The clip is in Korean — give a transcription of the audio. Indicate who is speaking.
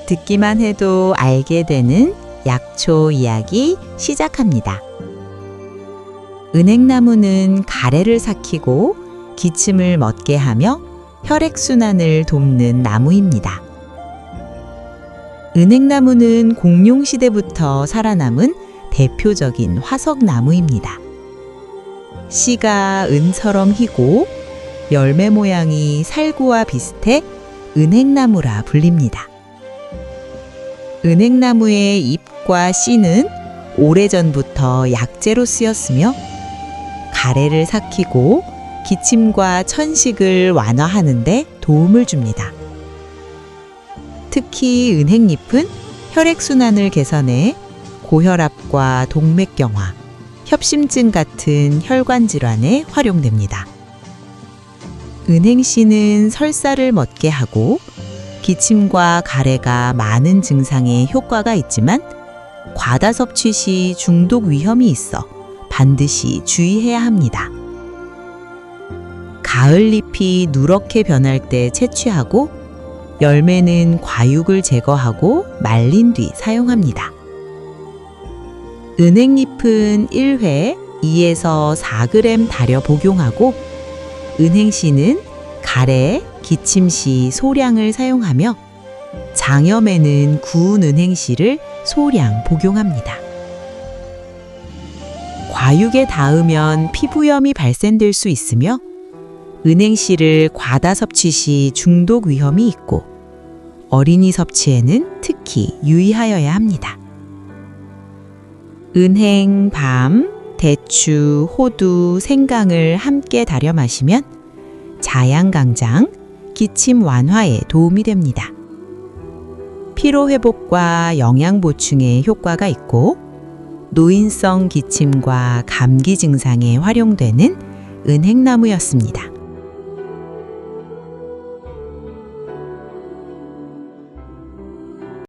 Speaker 1: 듣기만 해도 알게 되는 약초 이야기 시작합니다. 은행나무는 가래를 삭히고 기침을 멎게 하며 혈액순환을 돕는 나무입니다. 은행나무는 공룡시대부터 살아남은 대표적인 화석나무입니다. 씨가 은처럼 희고 열매 모양이 살구와 비슷해 은행나무라 불립니다. 은행나무의 잎과 씨는 오래전부터 약재로 쓰였으며 가래를 삭히고 기침과 천식을 완화하는 데 도움을 줍니다. 특히 은행잎은 혈액순환을 개선해 고혈압과 동맥경화, 협심증 같은 혈관 질환에 활용됩니다. 은행씨는 설사를 멎게 하고 기침과 가래가 많은 증상에 효과가 있지만 과다 섭취 시 중독 위험이 있어 반드시 주의해야 합니다. 가을잎이 누렇게 변할 때 채취하고 열매는 과육을 제거하고 말린 뒤 사용합니다. 은행잎은 1회 2에서 4g 달여 복용하고 은행씨는 가래, 기침시 소량을 사용하며 장염에는 구운 은행씨를 소량 복용합니다. 과육에 닿으면 피부염이 발생될 수 있으며 은행씨를 과다 섭취 시 중독 위험이 있고 어린이 섭취에는 특히 유의하여야 합니다. 은행, 밤, 대추, 호두, 생강을 함께 달여 마시면 자양강장, 기침 완화에 도움이 됩니다. 피로 회복과 영양 보충에 효과가 있고 노인성 기침과 감기 증상에 활용되는 은행나무였습니다.